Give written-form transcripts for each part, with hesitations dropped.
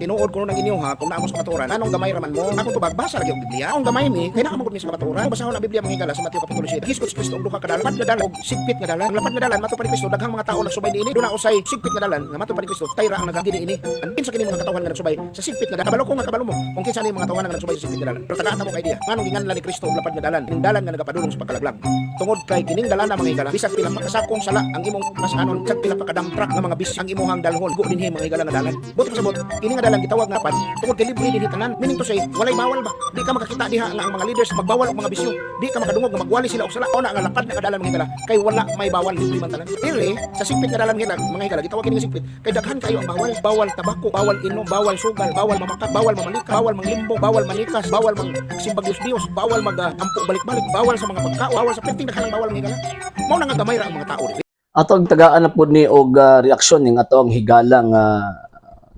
tinuod ko nang inyo ha, kung naamo sa kabaturan, anong gamay raman mo? Ako to bagbasa lagi og Biblia. Ang gamay mi, kay nakamagod mi sa kabaturan. Basahon ang Biblia mga higala sa Mateo kapitulo 7. Higis ko si Kristo og duha ka dalan, lapad nga dalan og sigpit nga dalan. Ang lapad nga dalan mato pa ni Kristo, daghang mga tawo nagsubay niini. Duna usay sigpit nga dalan, nga mato pa ni Kristo, tayra ang nagagini ini. Ang kinsa kini mga katawhan nga nagsubay sa sigpit nga dalan. Kabalo ko nga kabalo mo. Kung kinsa ni mga katawhan nga nagsubay sa sigpit nga dalan. Pero tagaan mo kay dia. Nganong ginganlan ni Kristo og lapad nga dalan, ning dalan nga nagapadulong sa pagkalaglag. Tungod kay kining dalan na mga higala, bisag pila makasakong sala ang imong masanon, bisag pila pa kadamtrak nga mga bis ang imuhang dalhon. Go dinhi mga higala nga dalan. Buti pasabot, kini nga dalan gitawag nga pad, tungod kay libre dinhi tanan. Meaning to say, walay bawal ba? Di ka makakita diha nga ang mga leaders magbawal og mga bisyo. Di ka makadungog nga magwali sila og sala. O na nga lapad na kadalan mga higala, kay wala may bawal libre man tanan. Pero sa sigpit nga dalan mga higala, gitawag kini nga sigpit, kay daghan kayo ang bawal. Bawal tabako, bawal inom, bawal sugal, bawal mamakat, bawal mamalika, bawal manglimbong, bawal manikas, bawal magsimbag Dios, bawal mag-ampo balik-balik, bawal sa mga pagkaon, bawal sa perting daghan bawal mga higala. Mao na nga gamay ra ang mga tao. Atong tagaan na po ni og reaksyon ning atong higala nga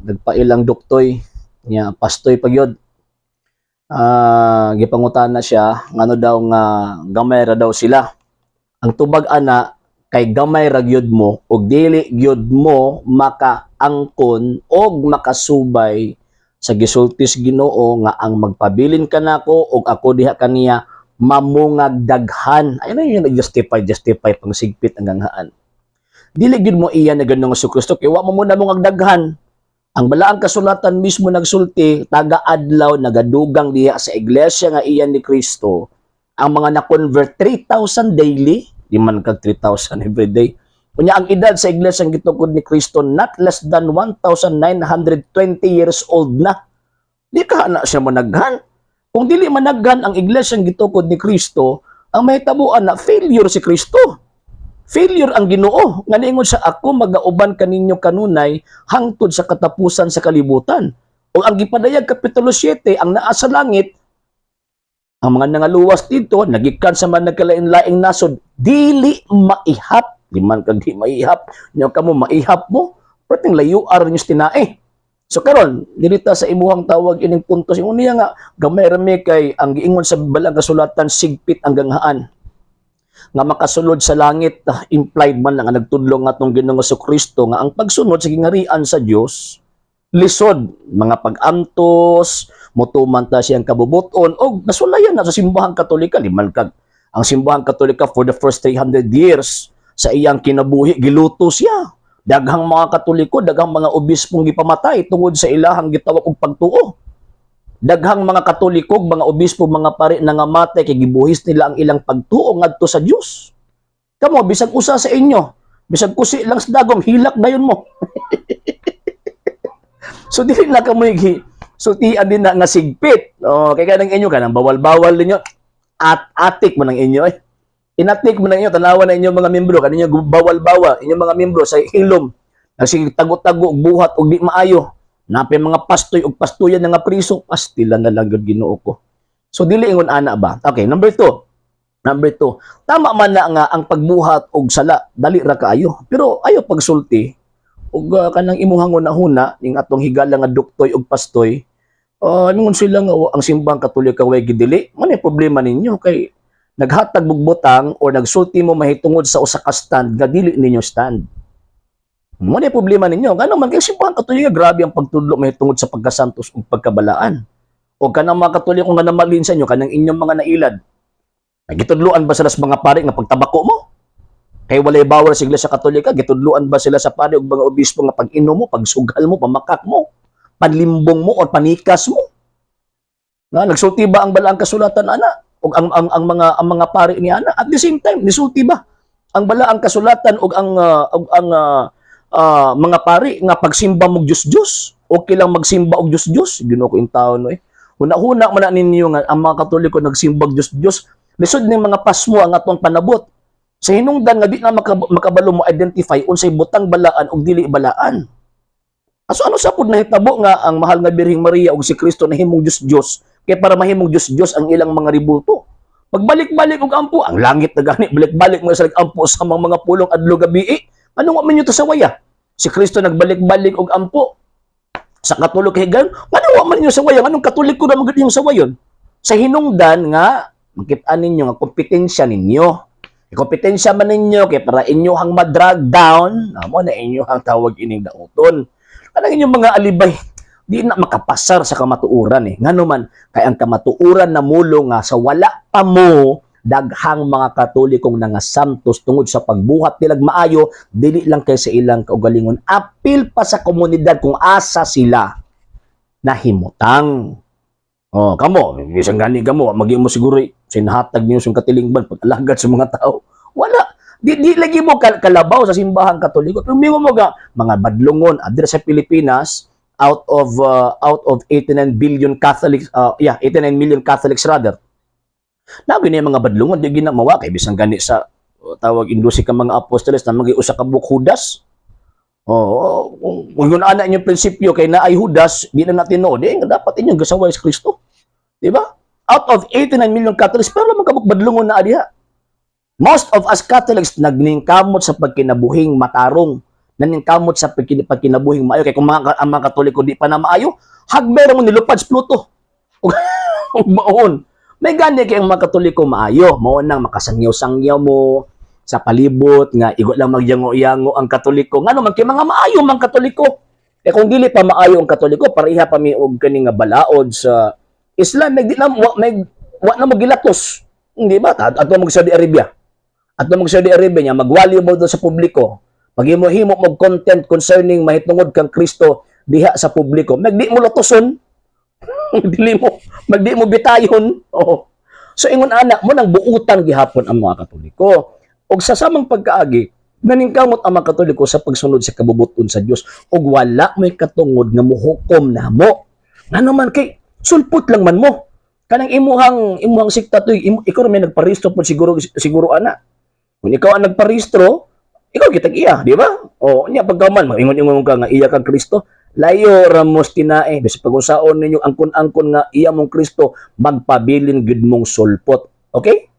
nagpailang doktoy nya pastoy pagyod. Gipangutana siya ngano daw nga gamay ra daw sila. Ang tubag ana kay gamay ra gyud mo og dili gyud mo makaangkon og makasubay sa gisultis Ginoo nga ang magpabilin kanako og ako diha kaniya mamungag daghan. Ayun na yun justify pang sigpit ang ganghaan. Dili gyud mo iya na ganung nga Kristo kay wa mo muna mong agdaghan. Ang balaang kasulatan mismo nagsulti taga-adlaw nagadugang diha sa iglesia nga iyan ni Kristo. Ang mga na-convert 3,000 daily, di man kag 3,000 every day. Kunya ang edad sa iglesia ang gitukod ni Kristo not less than 1,920 years old na. Di ka na siya managhan. Kung dili managhan ang iglesia ang gitukod ni Kristo, ang mahitabuan na failure si Kristo. Failure ang Ginoo nga niingon sa ako magauban kaninyo kanunay hangtod sa katapusan sa kalibutan. O ang gipadayag kapitulo 7 ang naa sa langit ang mga nangaluwas dito nagikan sa man nagkalain-laing nasod dili maihap di man kag di maihap nya kamo maihap mo perting layuar niyo tinae. So karon dilita sa imuhang tawag ining puntos ingon niya nga gamay rami kay ang giingon sa balang kasulatan sigpit ang ganghaan nga makasulod sa langit, implied man nga nagtudlo nga atong Ginoong Kristo nga ang pagsunod sa gingarian sa Dios lisod mga pag-antos mutuman ta siyang kabubuton og nasulayan na sa simbahang Katolika liman kag ang simbahang Katolika for the first 300 years sa iyang kinabuhi giluto siya daghang mga Katoliko daghang mga obispong gipamatay tungod sa ilahang gitawag og pagtuo. Daghang mga Katoliko, mga obispo, mga pari nangamatay kay gibuhis nila ang ilang pagtuo ngadto sa Dios. Kamo bisag usa sa inyo, bisag kusi lang sa dagom hilak dayon mo. So dili na kamo sultian din na nga sigpit. Kay kanang inyo kanang bawal-bawal ninyo at atik man ang inyo Inatik man ang inyo tanawan na inyo mga membro kaninyo bawal-bawal inyo mga membro sa hilom. Nagsige tago-tago buhat og di maayo. Napay mga pastoy og pastuyan nga priso, pastila na lang gud Ginoo ko. So dili ingon ana ba? Okay, number 2. Tama man na nga ang pagbuhat og sala, dali ra kaayo. Pero ayo pagsulti og kanang imuhang una-huna ning atong higala nga doktoy og pastoy. Ingon sila nga ang simbang Katolika way gidili. Manay problema ninyo kay naghatag bugbutang o nagsulti mo mahitungod sa usa ka stand nga dili ninyo stand. Mo na problema ninyo. Ganun man, kaya simbahan Katolika, grabe ang pagtudlo mahitungod sa pagkasantos o pagkabalaan. O kanang mga Katoliko nga namalin sa inyo, kanang inyong mga nailad. Nagitudluan ba sila sa mga pari nga pagtabako mo? Kaya walay bawal sa Iglesia Katolika, gitudluan ba sila sa pari o mga obispo nga pag-inom mo, pagsugal mo, pamakak mo, panlimbong mo, o panikas mo? Nagsulti ba ang balaang kasulatan, ana? O ang mga pari ni ana? At the same time, nisulti ba ang balaang kasulatan o ang mga pari nga pagsimba mo Diyos okay lang magsimba og Diyos Ginoo ko in taon huna-huna man na ninyo nga ang mga Katoliko nagsimba Diyos lisod ning mga pasmo ang atong panabot sa hinungdan nga di na makabalo mo identify unsay butang balaan og dili balaan. Ano sa pud nahitabo nga ang mahal nga Birheng Maria ug si Kristo nahimong Diyos kay para mahimong Diyos ang ilang mga ributo. Pagbalik-balik og ampo ang langit na gani balik-balik mo sa ampo sa mga pulong adlaw gabi anong wa man to sa waya? Si Kristo nagbalik-balik og ampo sa Katoliko higan. Ano wa man sa waya? Anong Katoliko na magud yung sa wayon? Sa hinungdan nga makita ninyo nga kompetensya ninyo. Kompetensya man ninyo kay para inyo hang ma-drag down, amo na inyo hang tawag ining dauton. Kanang inyong mga alibay di na makapasar sa kamatuuran eh. Ngano man, kay ang kamatuuran na mulo nga sa wala pa mo, daghang mga Katolikong nangasantos tungod sa pagbuhat nilag maayo, dili lang kay sa ilang kaugalingon, apil pa sa komunidad kung asa sila nahimutang. Oh, kamo, isang gani kamo, maging mo siguro sinahatag niyo sa katilingban pag-alagad sa mga tao. Wala. Di lagi mo kalabaw sa simbahang Katoliko. Tumingo mo ga mga badlungon adre sa Pilipinas out of 89 billion Catholics 89 million Catholics rather. Na gini mga badlungon di ginamawa kay bisang gani sa tawag indusi ka mga apostoles na magi usa ka buk Judas. Kung yun ana inyong prinsipyo kay naay Judas, di na natin no, di nga dapat inyong gasaway sa Kristo. Di ba? Out of 89 million Catholics, pero lang magkabuk badlungon na adiha. Most of us Catholics nagningkamot sa pagkinabuhing matarong, naningkamot sa pagkinabuhing maayo. Kaya kung ang mga Katoliko di pa na maayo, hagbero mo nilupad sa Pluto. Ug maon. May gani kay ang mga Katoliko maayo. Mao nang makasangyaw-sangyaw mo sa palibot nga igo lang magyango-yango ang Katoliko. Ngano man kay mga maayo mga Katoliko. Kaya kung dili pa maayo ang Katoliko, pareha pa mi og kani nga balaod sa Islam, wa na mo gilatos. Hindi ba? Ato mo Saudi Arabia. At nung Saudi Arabia niya, magwalyo mo doon sa publiko, maghimo-himo mo content concerning mahitungod kang Kristo diha sa publiko, magdi mo lotoson, magdi mo bitayon. Oh. So ingon anak mo nang buutan gihapon ang mga Katoliko. Og sa samang pagkaagi, naningkamot ang mga Katoliko sa pagsunod sa kabubuton sa Dios og wala may katungod nga muhukom namo. Ngano man kay sulpot lang man mo. Kanang imuhang sikta to, ikaw may nagparehistro po siguro ana. Kung ikaw ang nagparehistro, ikaw kitag iya, di ba? O, niya pagkaman, maingon-ingon ka nga iya kang Kristo, layo ramos tinae, basta pag-usaon ninyo angkon-angkon nga iya mong Kristo, magpabilin gid mong sulpot. Okay?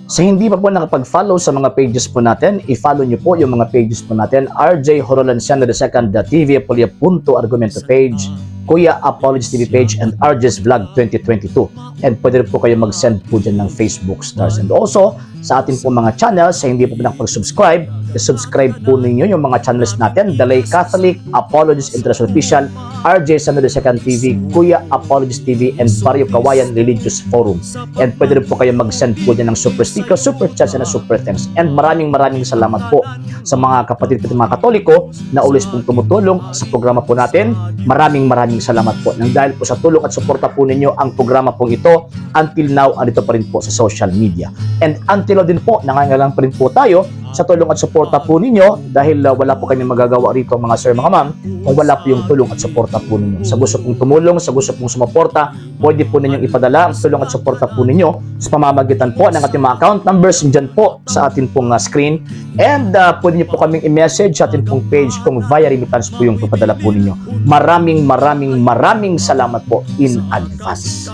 Sa hindi pa po nakapag-follow sa mga pages po natin, i-follow nyo po yung mga pages po natin, RJ Horolanciano II, TV Apolia Punto Argumento page, Kuya Apologies TV page, and RJ's Vlog 2022. And pwede rin po kayo mag-send po dyan ng Facebook stars. And also, sa atin po mga channels, sa hindi po nakapag-subscribe, i-subscribe po ninyo yung mga channels natin, The Lay Catholic, Apologies International Official, RJ Sanado II TV, Kuya Apologies TV, and Barrio Kawayan Religious Forum. And pwede rin po kayo mag-send po dyan ng super sticker, super chats, and super thanks. And maraming salamat po sa mga kapatid at mga Katoliko na always pong tumutulong sa programa po natin. Maraming salamat po. Nang dahil po sa tulong at suporta po ninyo, ang programa pong ito, until now, andito pa rin po sa social media. And until now din po, nangangailangan pa rin po tayo sa tulong at suporta po ninyo dahil wala po kami magagawa rito mga sir, mga ma'am, kung wala po yung tulong at suporta po ninyo. Sa gusto pong tumulong, sa gusto pong sumuporta, pwede po ninyong ipadala ang tulong at suporta po ninyo sa pamamagitan po ng ating mga account numbers dyan po sa ating pong screen. And pwede niyo po kaming i-message sa ating pong page kung via remittance po yung papadala po ninyo. Maraming salamat po in advance.